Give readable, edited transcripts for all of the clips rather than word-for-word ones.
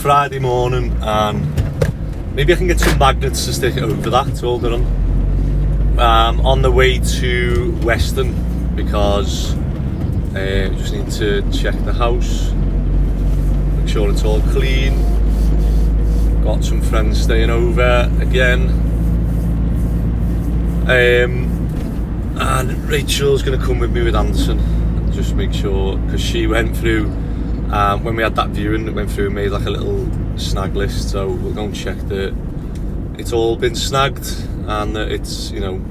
Friday morning, and maybe I can get some magnets to stick over that to hold it on. On the way to Weston, because we just need to check the house, make sure it's all clean. Got some friends staying over again, and Rachel's going to come with me with Anderson, just make sure, because she went through, when we had that viewing, it went through and made like a little snag list, so we'll go and check that it's all been snagged and that it's, you know,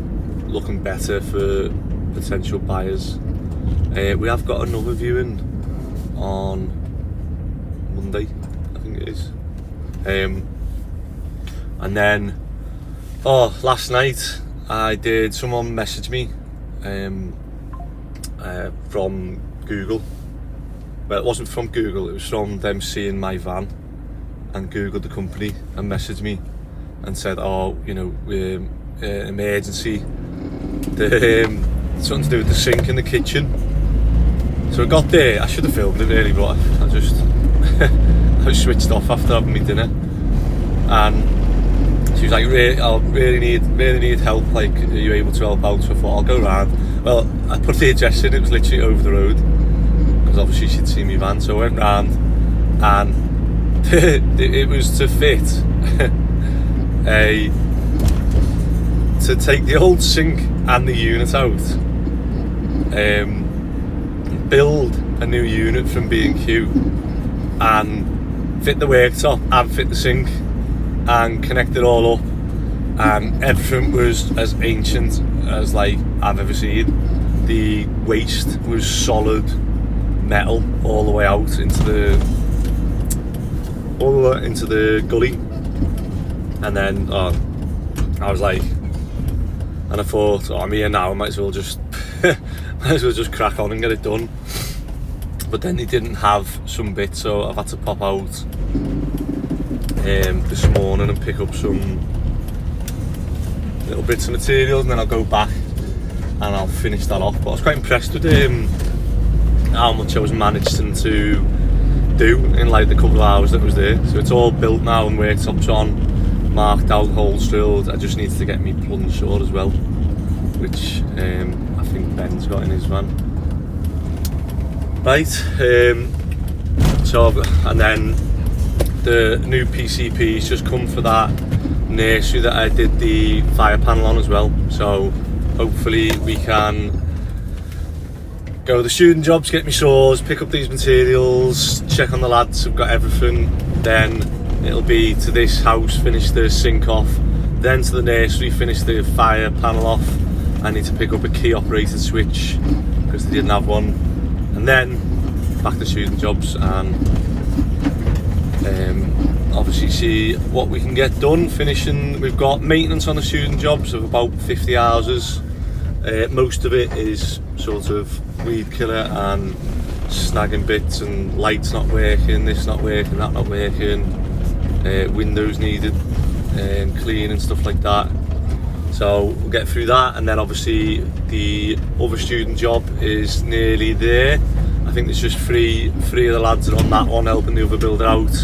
looking better for potential buyers. We have got another viewing on Monday, I think it is. And then, last night someone messaged me from Google. Well, it wasn't from Google, it was from them seeing my van and Googled the company and messaged me and said, oh, you know, emergency, something to do with the sink in the kitchen. So I got there, I should have filmed it really, but I just I was switched off after having my dinner, and she was like, I really need help, like, are you able to help out? So I thought, I'll go round. Well, I put the address in, it was literally over the road, because obviously she'd seen me van, so I went round, and it was to fit to take the old sink and the unit out, build a new unit from B&Q, and fit the worktop and fit the sink and connect it all up, and everything was as ancient as like I've ever seen. The waste was solid metal all the way out into the gully, and then I was like, and I thought, I'm here now, I might as well just crack on and get it done. But then they didn't have some bits, so I've had to pop out this morning and pick up some little bits of materials, and then I'll go back and I'll finish that off. But I was quite impressed with how much I was managing to do in like the couple of hours that was there. So it's all built now and worktops on, marked out, holes drilled. I just need to get me plunge saw as well, which I think Ben's got in his van. Right, so, and then the new PCP's just come for that nursery that I did the fire panel on as well. So hopefully we can go to the student jobs, get me saws, pick up these materials, check on the lads, I've got everything. Then it'll be to this house, finish the sink off, then to the nursery, finish the fire panel off. I need to pick up a key operated switch because they didn't have one, and then back to student jobs and obviously see what we can get done. Finishing, we've got maintenance on the student jobs of about 50 houses. Most of it is sort of weed killer and snagging bits, and lights not working, this not working, that not working, windows needed clean and stuff like that. So we'll get through that, and then obviously the other student job is nearly there. I think there's just three of the lads are on that one helping the other builder out.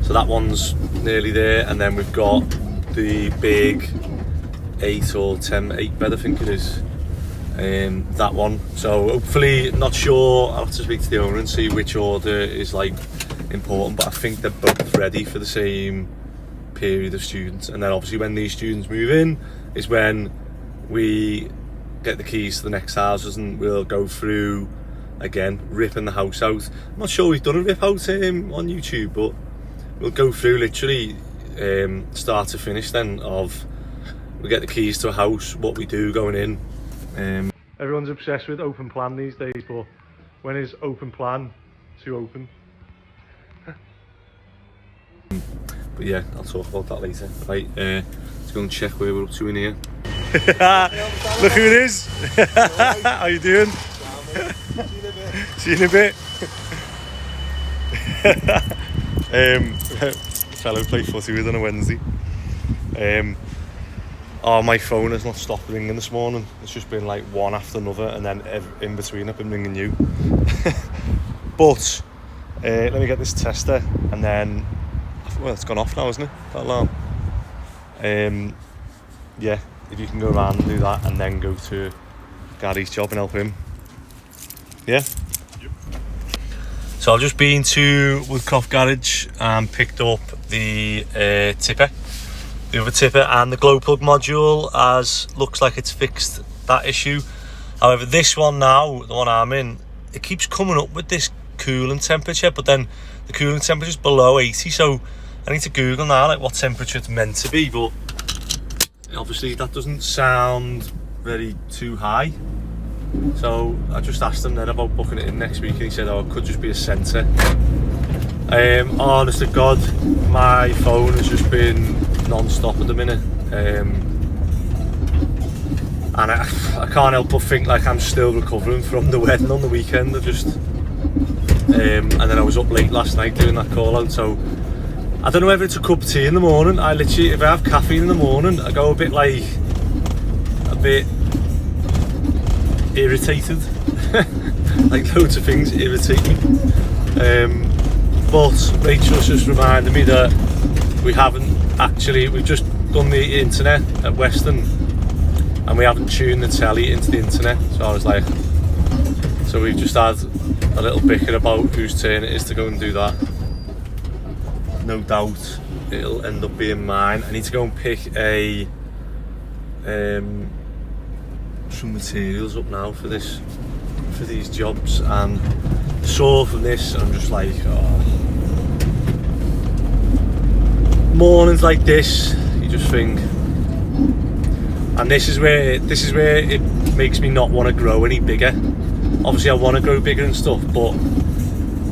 So that one's nearly there, and then we've got the big 8 bed, I think it is, that one. So hopefully, not sure, I'll have to speak to the owner and see which order is like important, but I think they're both ready for the same period of students. And then obviously when these students move in is when we get the keys to the next houses, and we'll go through again ripping the house out. I'm not sure we've done a rip out on YouTube, but we'll go through literally start to finish then of we get the keys to a house, what we do going in. Everyone's obsessed with open plan these days, but when is open plan too open? But yeah, I'll talk about that later. Right, let's go and check where we're up to in here. Look who it is! How you doing? See you in a bit. Fellow play footy with on a Wednesday. Oh, my phone has not stopped ringing this morning. It's just been like one after another, and then in between I've been ringing you. But Let me get this tester, and then, well, it's gone off now, isn't it? That alarm. Yeah, if you can go around and do that, and then go to Gary's job and help him. Yeah? Yep. So I've just been to Woodcroft Garage and picked up the tipper, the other tipper, and the glow plug module, as looks like it's fixed that issue. However, this one now, the one I'm in, it keeps coming up with this coolant temperature, but then the coolant temperature is below 80, so I need to Google now like what temperature it's meant to be, but obviously that doesn't sound very too high. So I just asked him then about booking it in next week, and he said, oh, it could just be a sensor. Honest to God, my phone has just been non-stop at the minute, and I can't help but think like I'm still recovering from the wedding on the weekend. I just and then I was up late last night doing that call out, so I don't know whether it's a cup of tea in the morning. I literally, if I have caffeine in the morning, I go a bit irritated. Like loads of things irritate me. But Rachel's just reminded me that we've just done the internet at Western, and we haven't tuned the telly into the internet. So I was like, so we've just had a little bicker about whose turn it is to go and do that. No doubt it'll end up being mine. I need to go and pick some materials up now for these jobs, and saw from this, I'm just like, oh. Mornings like this, you just think, and this is where it makes me not want to grow any bigger. Obviously I want to grow bigger and stuff, but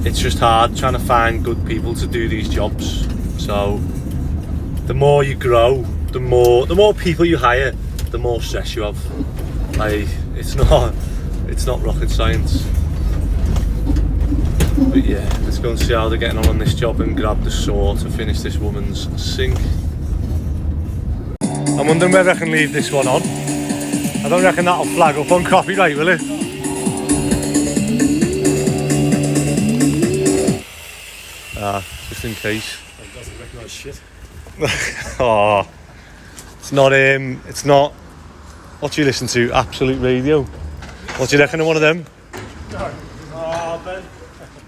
it's just hard trying to find good people to do these jobs. So the more you grow, the more people you hire, the more stress you have. Like, it's not rocket science. But yeah, let's go and see how they're getting on this job and grab the saw to finish this woman's sink. I'm wondering whether I can leave this one on. I don't reckon that'll flag up on copyright, will it? Just in case. It doesn't recognise shit. Oh, it's not. What do you listen to? Absolute Radio. What do you reckon of one of them? No. Oh, Ben.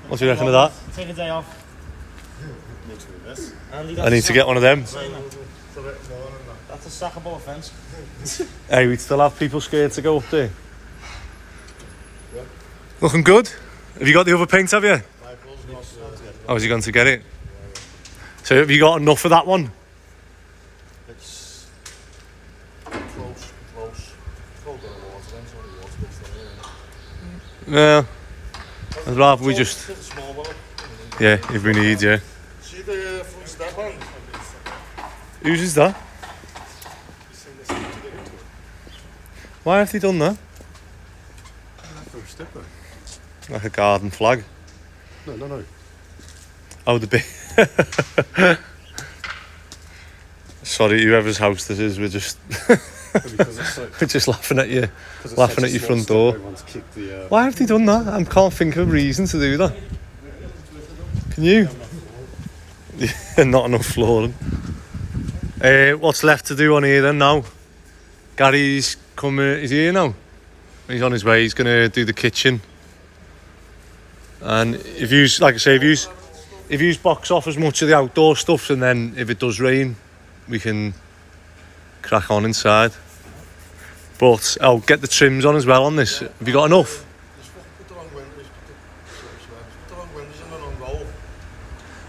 What do you reckon of that? Take a day off. I need to get one of them. That's a sackable offence. Hey, we'd still have people scared to go up there. Yeah. Looking good. Have you got the other paint, have you? Oh, is he going to get it? So have you got enough for that one? It's close. Yeah. I'd rather we just... Yeah, if we need, yeah. See the front step on? Whose is that? Why have they done that? Like a garden flag? No. Oh, the big... Sorry, whoever's house this is, we're just... we're just laughing at you. Laughing at your front door. Why have they done that? I can't think of a reason to do that. Can you? Not enough flooring. What's left to do on here then now? Gary's come, is he here now? He's on his way, he's going to do the kitchen. And if you, like I say, if you box off as much of the outdoor stuff, and then if it does rain, we can crack on inside. But I'll get the trims on as well on this. Have you got enough?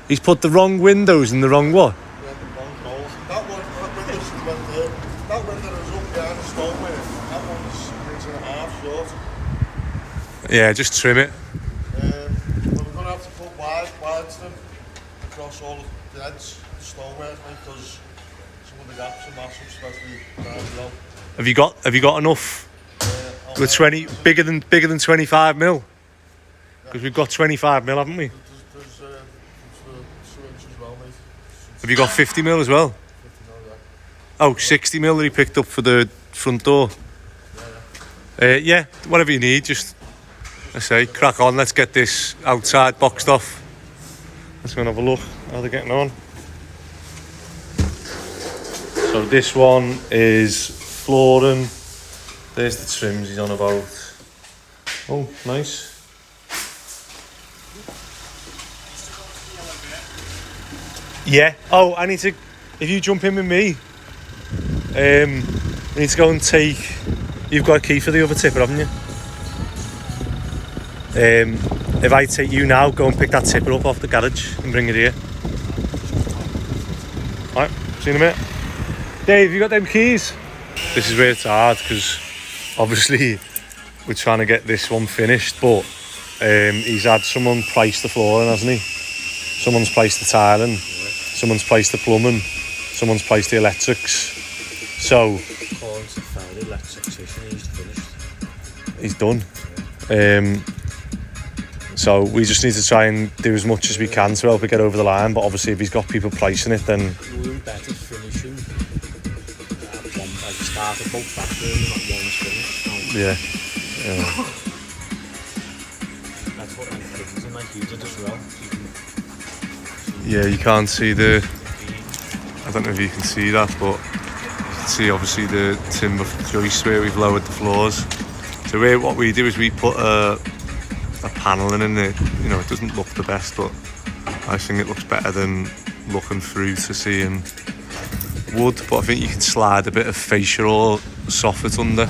He's put the wrong windows in the wrong what? Yeah, the wrong roll. That window is up behind the stoneware. That one's 1.5 short. Yeah, just trim it. We're going to have to put wide trim across all the edge, the stoneware, because some of the gaps are massive, especially down below. Have you got enough? With 20 bigger than 25 mil? Because we've got 25 mil, haven't we? There's 2 inches as well, mate. Have you got 50 mil as well? 50 mil, yeah. Oh, 60 mil that he picked up for the front door. Yeah, whatever you need, just I say, crack on, let's get this outside boxed off. Let's go and have a look how they're getting on. So this one is flooring. There's the trims he's on about. Oh, nice. Yeah. Oh, I need to. If you jump in with me, we need to go and take. You've got a key for the other tipper, haven't you? If I take you now, go and pick that tipper up off the garage and bring it here. Alright, see you in a minute. Dave, you got them keys? This is where it's hard because obviously we're trying to get this one finished, but he's had someone price the flooring, hasn't he? Someone's priced the tiling, someone's priced the plumbing, someone's priced the electrics. So he's done. So we just need to try and do as much as we can to help it get over the line, but obviously if he's got people pricing it, then we're better finishing that one. Like started both factories and that one's finished. yeah. That's what I'm thinking, like you did as well. Yeah, you can't see the, I don't know if you can see that, but you can see obviously the timber joist where we've lowered the floors. So what we do is we put a panelling in it. You know, it doesn't look the best, but I think it looks better than looking through to seeing wood. But I think you can slide a bit of fascia or soffit under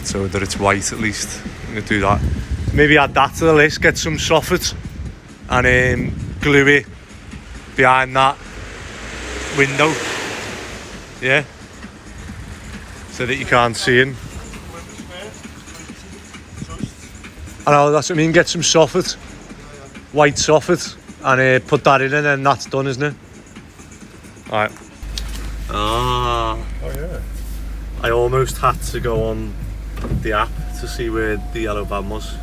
so that it's white at least. I'm gonna do that. Maybe add that to the list, get some soffit and glue it behind that window, yeah, so that you can't see him. I know, that's what I mean, get some soffit, white soffit, and put that in and then that's done, isn't it? Alright. Ah. Oh yeah. I almost had to go on the app to see where the yellow van was.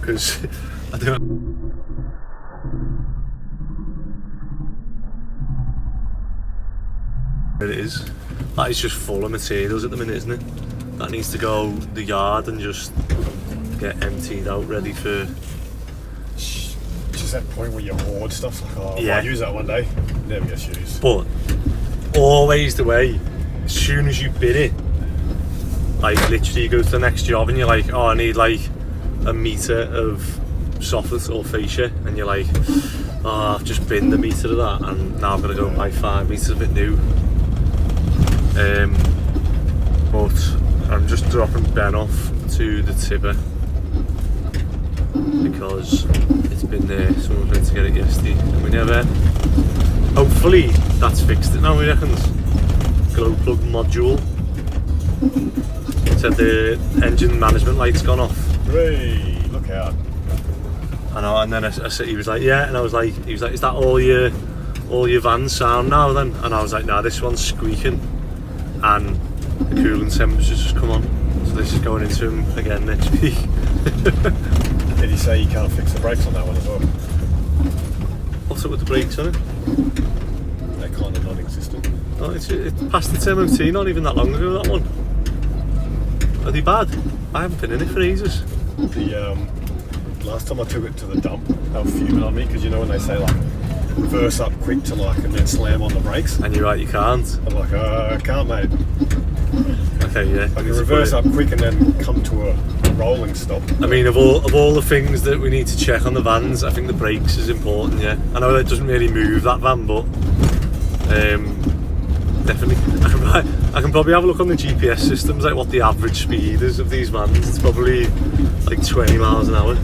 Because I don't... There it is. That is just full of materials at the minute, isn't it? That needs to go the yard and just get emptied out, ready for... It's just that point where you hoard stuff, like, oh, yeah. I'll use that one day, never gets used. But always the way, as soon as you bid it, like literally you go to the next job and you're like, oh, I need like a metre of soffit or fascia, and you're like, oh, I've just binned a metre of that and now I'm going to go and buy 5 metres of it new. But I'm just dropping Ben off to the tipper because it's been there. Someone went to get it yesterday and we never. Hopefully that's fixed it now, we reckon. Glow plug module. Said the engine management light's gone off. Hooray, look out. I know, and then I said, he was like, yeah, and I was like, he was like, is that all your van sound now then? And I was like, nah, this one's squeaking and the cooling temperature's just come on, so this is going into him again next week. Did he say you can't fix the brakes on that one as well? What's up with the brakes on it? They're kind of non-existent. Oh, it passed its MOT not even that long ago, that one. Are they bad? I haven't been in it for ages. The last time I took it to the dump, they were fuming on me because you know when they say like reverse up quick to like and then slam on the brakes. And you're right, you can't. I'm like, I can't, mate. Okay, yeah. I can reverse up quick and then come to a rolling stop. I mean, of all the things that we need to check on the vans, I think the brakes is important. Yeah, I know that doesn't really move that van, but definitely. I can probably have a look on the GPS systems, like what the average speed is of these vans. It's probably like 20 miles an hour.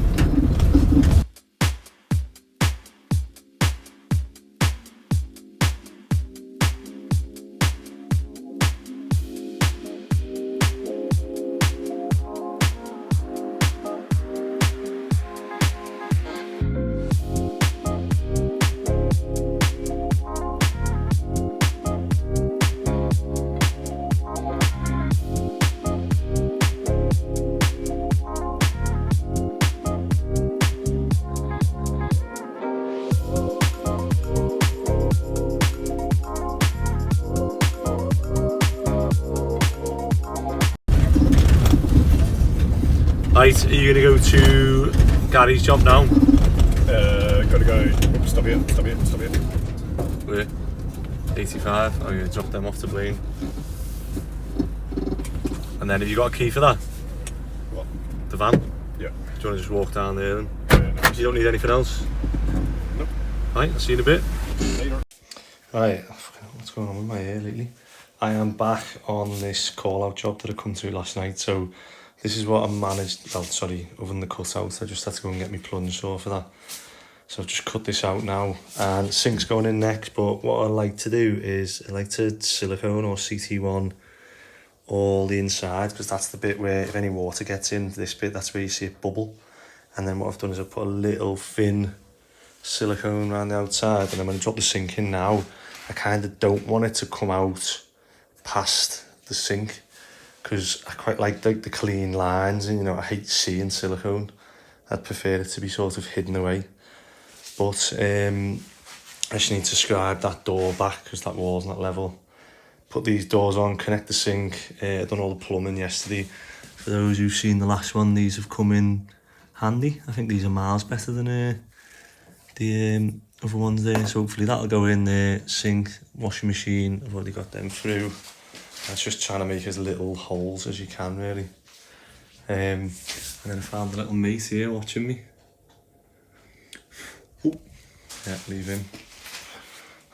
Right, are you going to go to Gary's job now? gonna go, stop here, stop here, stop here. Where? 85. I'm going to drop them off to Blaine. And then have you got a key for that? What? The van? Yeah. Do you want to just walk down there then? Yeah. You don't need anything else? Nope. Right, I'll see you in a bit. Later. Right, what's going on with my hair lately? I am back on this call-out job that I come to last night, so this is what I managed, well, sorry, other than the cut-out, I just had to go and get my plunge saw for that. So I've just cut this out now, and the sink's going in next, but what I like to do is, I like to silicone or CT1 all the inside, because that's the bit where, if any water gets in, this bit, that's where you see it bubble. And then what I've done is I've put a little thin silicone around the outside, and then when I drop the sink in now, I kind of don't want it to come out past the sink, because I quite like the clean lines, and you know, I hate seeing silicone. I'd prefer it to be sort of hidden away. But I just need to scribe that door back because that wall's not level. Put these doors on, connect the sink. I've done all the plumbing yesterday. For those who've seen the last one, these have come in handy. I think these are miles better than the other ones there. So hopefully that'll go in there. Sink, washing machine, I've already got them through. That's just trying to make as little holes as you can, really. And then I found a little mate here watching me. Ooh. Yeah, leave him.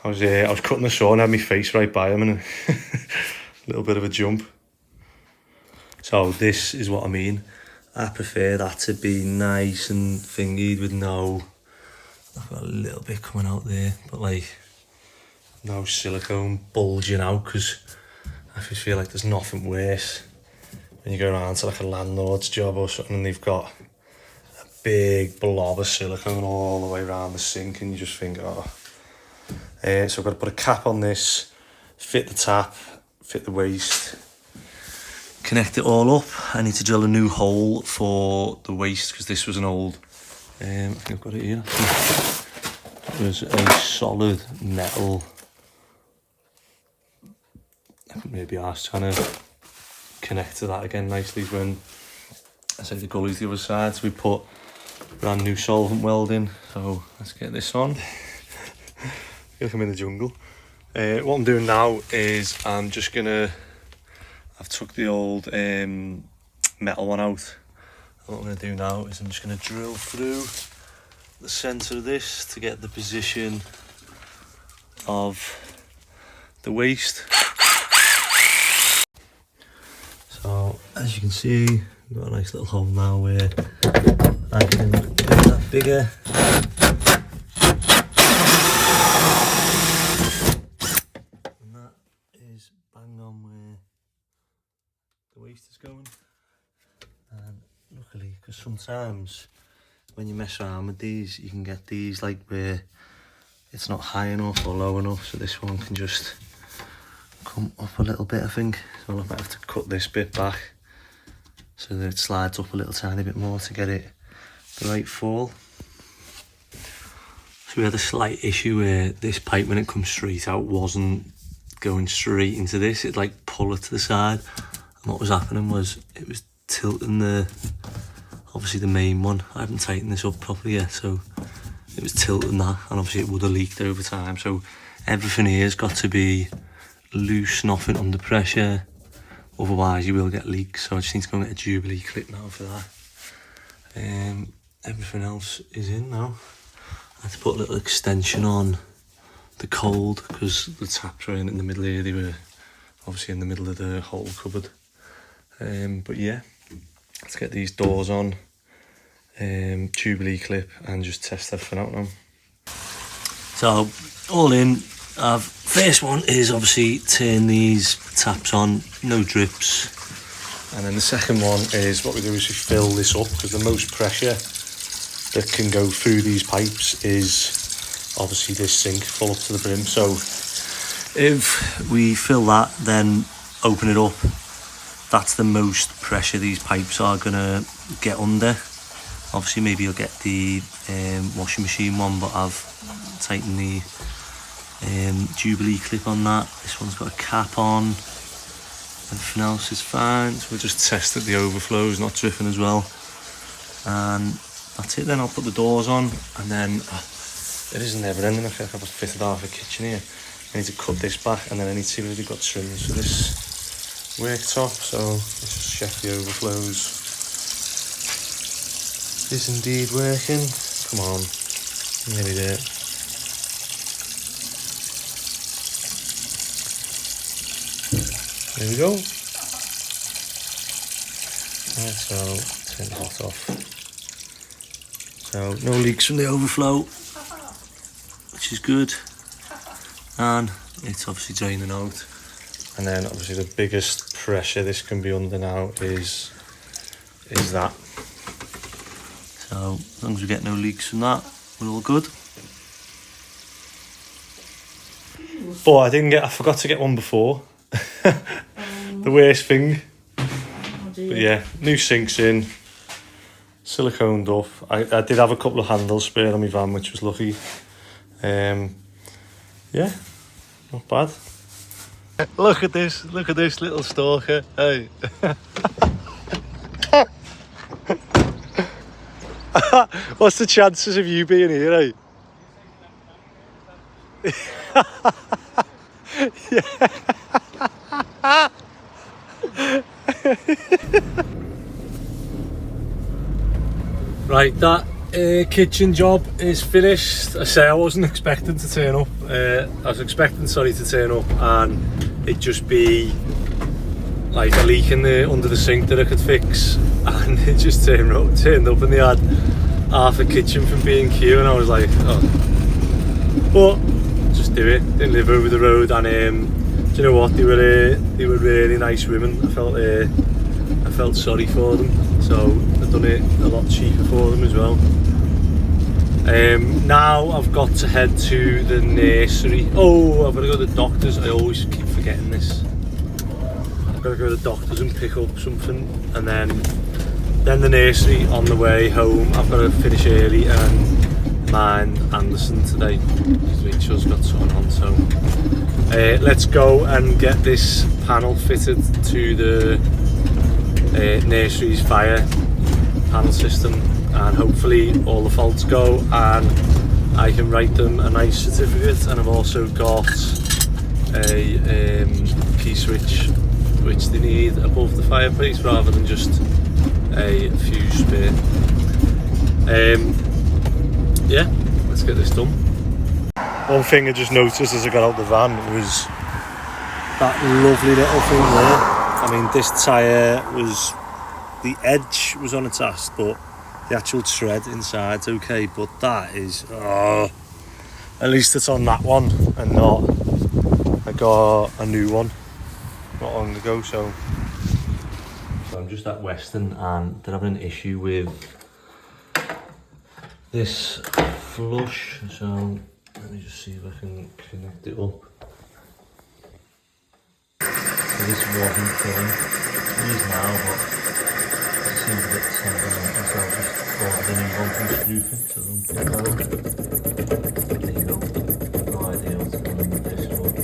I was cutting the saw and had my face right by him, and a little bit of a jump. So this is what I mean. I prefer that to be nice and thingied with no, I've got a little bit coming out there, but like no silicone bulging out, because I just feel like there's nothing worse when you go around to like a landlord's job or something and they've got a big blob of silicone all the way around the sink, and you just think, oh. So I've got to put a cap on this, fit the tap, fit the waste, connect it all up. I need to drill a new hole for the waste because this was an old, I think I've got it here. It was a solid metal. Maybe I was trying to connect to that again nicely when I said the gully's the other side, so we put brand new solvent welding. So let's get this on. I feel like I'm in the jungle. What I'm doing now is I've took the old metal one out. And what I'm going to do now is I'm just going to drill through the centre of this to get the position of the waste. So as you can see, we've got a nice little hole now where I can make that bigger. And that is bang on where the waste is going. And luckily, because sometimes when you mess around with these, you can get these like where it's not high enough or low enough, so this one can just come up a little bit, I think. So I might have to cut this bit back so that it slides up a little tiny bit more to get it the right fall. So we had a slight issue where this pipe, when it comes straight out, wasn't going straight into this. It'd like pull it to the side, and what was happening was it was tilting obviously the main one. I haven't tightened this up properly yet, so it was tilting that, and obviously it would have leaked over time. So everything here has got to be loose, nothing under pressure, otherwise you will get leaks. So I just need to go and get a Jubilee clip now for that. Everything else is in now. I had to put a little extension on the cold because the taps were in the middle here. They were obviously in the middle of the whole cupboard. But yeah, let's get these doors on, Jubilee clip, and just test everything out now. So all in, first one is obviously turn these taps on, no drips. And then the second one is what we do is we fill this up, because the most pressure that can go through these pipes is obviously this sink full up to the brim. So if we fill that, then open it up, that's the most pressure these pipes are gonna get under. Obviously maybe you'll get the washing machine one, but I've tightened the Jubilee clip on that. This one's got a cap on, everything else is fine. So we'll just test that the overflow is not dripping as well, and that's it. Then I'll put the doors on, and then it is never ending. I think I've fitted half a kitchen here. I need to cut this back, and then I need to see if they've got trims for this worktop. So let's just check the overflows. Is indeed working. Come on, nearly there. There we go. Right, so turn the hot off. So no leaks from the overflow, which is good. And it's obviously draining out. And then obviously the biggest pressure this can be under now is that. So as long as we get no leaks from that, we're all good. But I forgot to get one before. The worst thing. But yeah, new sinks in, siliconed up. I did have a couple of handles spare on my van, which was lucky. Yeah, not bad. Look at this little stalker. Hey. What's the chances of you being here, eh? Yeah. Right, that kitchen job is finished. I say I wasn't expecting to turn up. I was expecting, to turn up and it just be like a leak in under the sink that I could fix, and it just turned up and they had half a kitchen from B&Q, and I was like, oh. But just do it. Didn't live over the road, and do you know what? They were really nice women. I felt sorry for them, so I've done it a lot cheaper for them as well. Now I've got to head to the nursery. Oh, I've got to go to the doctor's. I always keep forgetting this. I've got to go to the doctor's and pick up something, and then the nursery on the way home. I've got to finish early and mind Anderson today because Rachel's got something on. So let's go and get this panel fitted to the nursery's fire panel system, and hopefully all the faults go and I can write them a nice certificate. And I've also got a key switch which they need above the fireplace rather than just a fuse spare. Yeah, let's get this done. One thing I just noticed as I got out the van was that lovely little thing there. I mean, this tyre was, the edge was on its ass, but the actual tread inside's okay. But that is, at least it's on that one and not, I got a new one not long ago. So I'm just at Western and they're having an issue with this flush, so let me just see if I can connect it up. So this wasn't filling. It is now, but it seems a bit temperamental, so I'll just order the new one from Screwfix. There you go. No idea what to do with this one.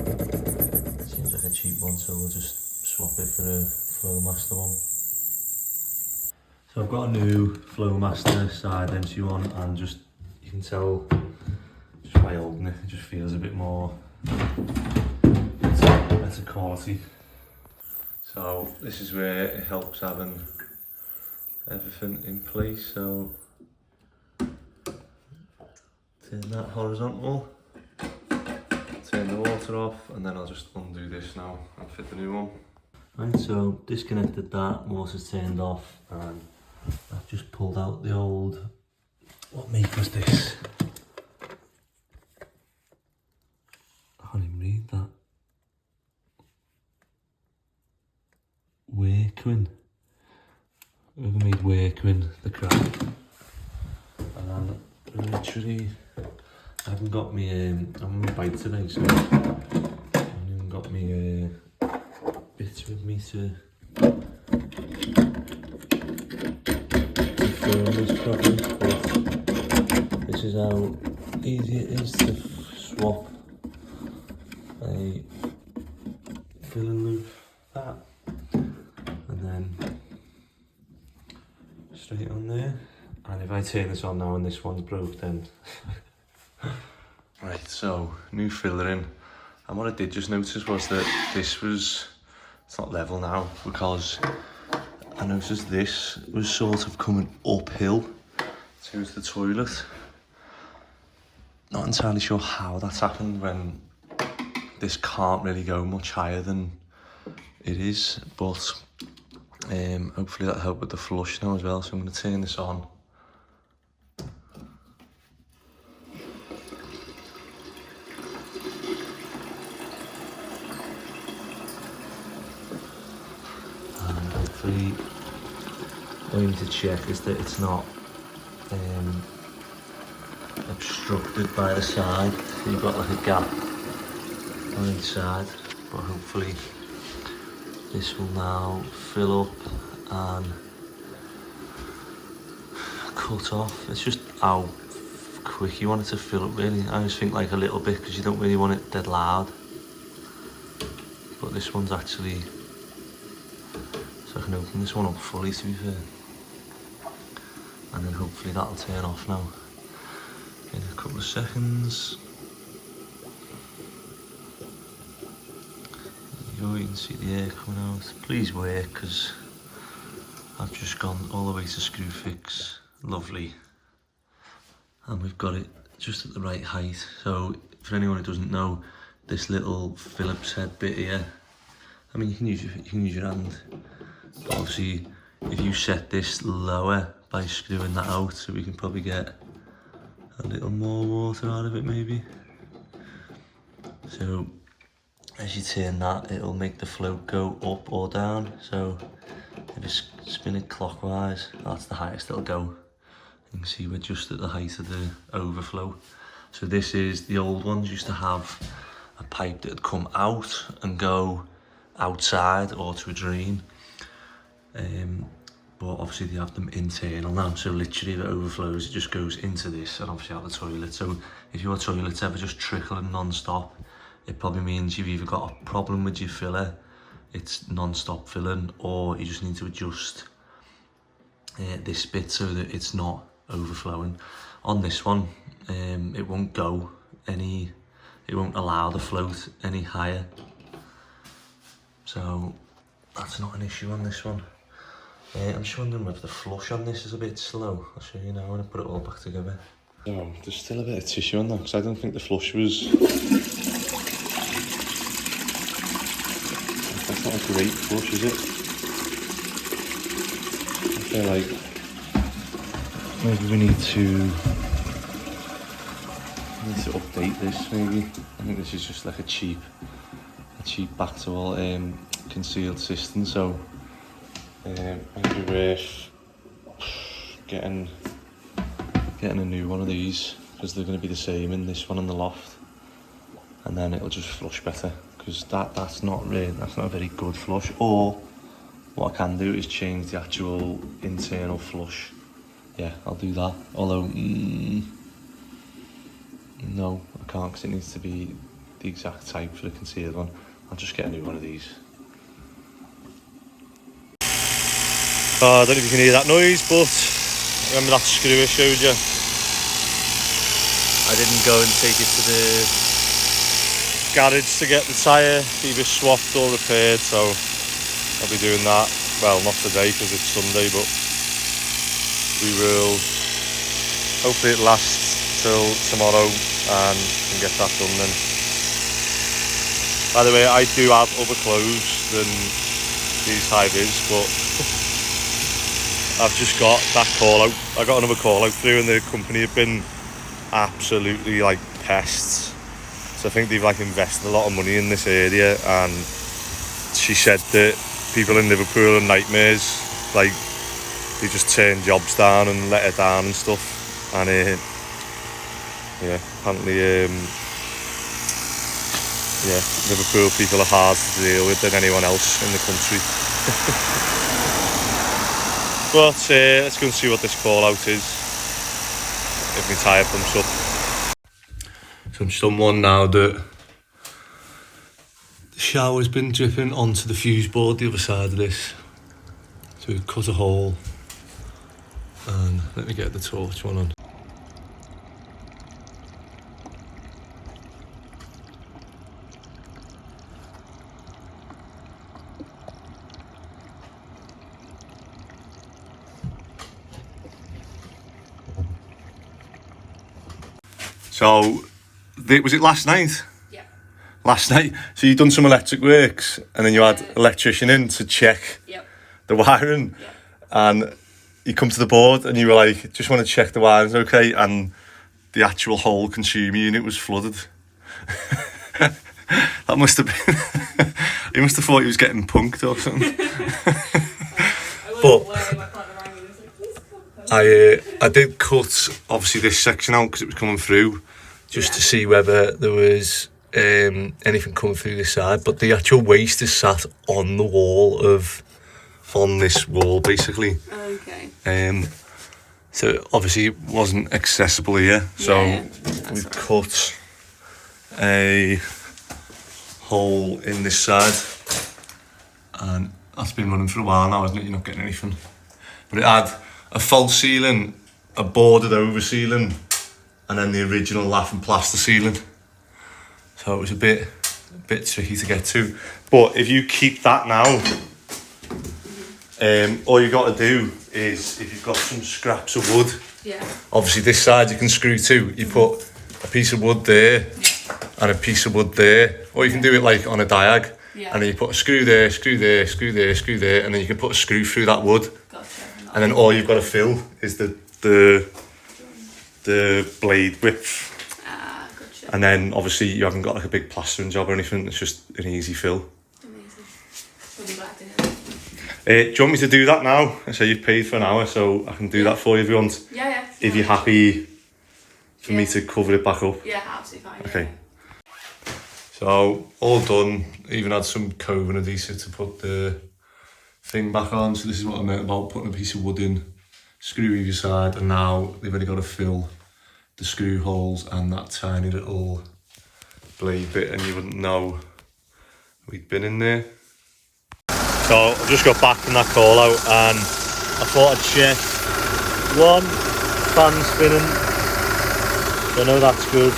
It seems like a cheap one, so we'll just swap it for a Flowmaster one. So I've got a new Flowmaster side empty one, and just, you can tell just by holding it, it just feels a bit more better quality. So this is where it helps having everything in place. So turn that horizontal, turn the water off, and then I'll just undo this now and fit the new one. Right, so disconnected that, motor's turned off, and I've just pulled out the old, what make was this? I can't even read that. Wakeman. Whoever made Wakeman the crap. And literally, I haven't got me, I'm on my bike today, so I haven't even got me bits with me to film this properly, but this is how easy it is to swap a filling loop, that, and then straight on there. And if I turn this on now and this one's broke, then Right, so new filler in, and what I did just notice was that it's not level now, because I noticed this was sort of coming uphill towards the toilet. Not entirely sure how that's happened when this can't really go much higher than it is, but hopefully that'll help with the flush now as well. So I'm going to turn this on. And hopefully all you need to check is that it's not obstructed by the side. So you've got like a gap on each side, but hopefully this will now fill up and cut off. It's just how quick you want it to fill up, really. I always think like a little bit, because you don't really want it dead loud. But this one's actually, so I can open this one up fully, to be fair. And then hopefully that'll turn off now in a couple of seconds. You can see the air coming out. Please work, because I've just gone all the way to screw fix. Lovely. And we've got it just at the right height. So for anyone who doesn't know, this little Phillips head bit here, I mean, you can use your hand, but obviously if you set this lower by screwing that out, so we can probably get a little more water out of it maybe. So as you turn that, it'll make the float go up or down. So if you spin it clockwise, that's the highest it'll go. You can see we're just at the height of the overflow. So this is, the old ones used to have a pipe that would come out and go outside or to a drain. But obviously they have them internal now, so literally if it overflows, it just goes into this and obviously out the toilet. So if your toilet's ever just trickling non-stop, it probably means you've either got a problem with your filler, it's non-stop filling, or you just need to adjust this bit so that it's not overflowing. On this one, it won't go any, it won't allow the float any higher. So that's not an issue on this one. I'm just wondering if the flush on this is a bit slow. I'll show you now when I put it all back together. So there's still a bit of tissue on that, because I don't think the flush was... That's not a great flush, is it? I feel like maybe we need to update this maybe. I think this is just like a cheap back to all concealed system, so maybe worth getting a new one of these, because they're going to be the same in this one in the loft, and then it'll just flush better, because that's not a very good flush. Or what I can do is change the actual internal flush. Yeah, I'll do that, although no, I can't, because it needs to be the exact type for the concealed one. I'll just get a new one of these. Oh, I don't know if you can hear that noise, but remember that screw I showed you? I didn't go and take it to the garage to get the tyre either swapped or repaired, so I'll be doing that. Well, not today because it's Sunday, but we will. Hopefully it lasts till tomorrow and can get that done then. By the way, I do have other clothes than these high-vis, but I've just got that call out. I got another call out through, and the company have been absolutely like pests. So I think they've like invested a lot of money in this area, and she said that people in Liverpool are nightmares. Like they just turn jobs down and let her down and stuff. And yeah, apparently yeah, Liverpool people are hard to deal with than anyone else in the country. But let's go and see what this call out is, if my tyre pumps up. So I'm just on one now that the shower's been dripping onto the fuse board the other side of this. So we've cut a hole, and let me get the torch one on. So, was it last night? Yeah. Last night. So you done some electric works, and then you had electrician in to check Yep. the wiring, Yep. and you come to the board, and you were like, just want to check the wiring's okay, and the actual whole consumer unit was flooded. That must have been. He must have thought he was getting punked or something. But I did cut obviously this section out because it was coming through, just to see whether there was anything coming through this side. But the actual waste is sat on the wall on this wall basically. Okay. So obviously it wasn't accessible here. So we've cut a hole in this side, and that's been running for a while now, isn't it? You're not getting anything. But it had a false ceiling, a boarded over ceiling, and then the original laughing plaster ceiling. So it was a bit tricky to get to. But if you keep that now, all you got to do is, if you've got some scraps of wood, obviously this side you can screw to, you put a piece of wood there and a piece of wood there, or you can do it like on a diag, and then you put a screw there, screw there, screw there, screw there, and then you can put a screw through that wood. Gotcha. And then all you've got to fill is the blade width. Ah, gotcha. And then obviously you haven't got like a big plastering job or anything, it's just an easy fill. Amazing. We'll be back to him. Do you want me to do that now? So you've paid for an hour, so I can do that for you if you want. Yeah. If you're happy for me to cover it back up. Yeah, absolutely fine. Okay. So all done. Even had some coving adhesive to put the thing back on. So this is what I meant about putting a piece of wood in, screw either side, and now they've only got to fill the screw holes and that tiny little blade bit, and you wouldn't know we'd been in there. So I've just got back from that call out, and I thought I'd check. One, fan spinning. So I know that's good.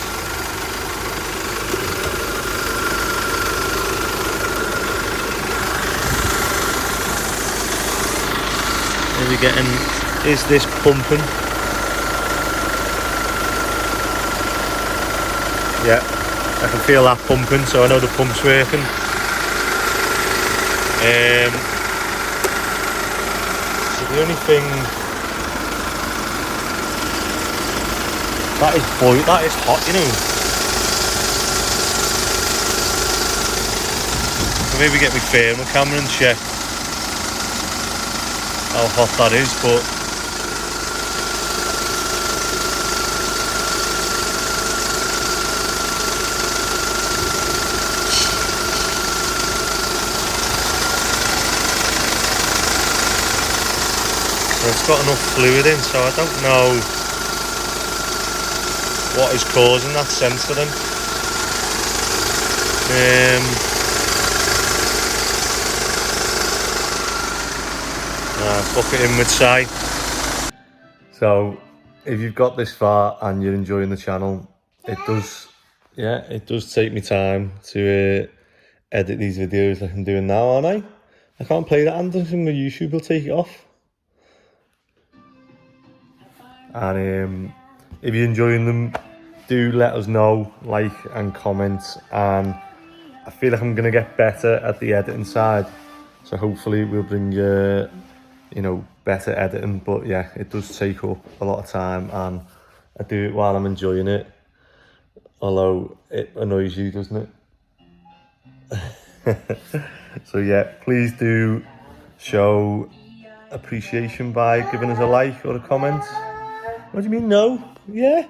Maybe getting, is this pumping? Yeah, I can feel that pumping, so I know the pump's working. So the only thing that is hot, you know. So maybe get my thermal camera and check how hot that is, but it's got enough fluid in, so I don't know what is causing that sensor then. Book it in with Si. So if you've got this far and you're enjoying the channel, it does take me time to edit these videos like I'm doing now, aren't I? I can't play that anthem, my YouTube will take it off. And if you're enjoying them, do let us know, like and comment, and I feel like I'm going to get better at the editing side, so hopefully we'll bring you better editing. But yeah, it does take up a lot of time, and I do it while I'm enjoying it, although it annoys you, doesn't it? So yeah, please do show appreciation by giving us a like or a comment. What do you mean no? Yeah?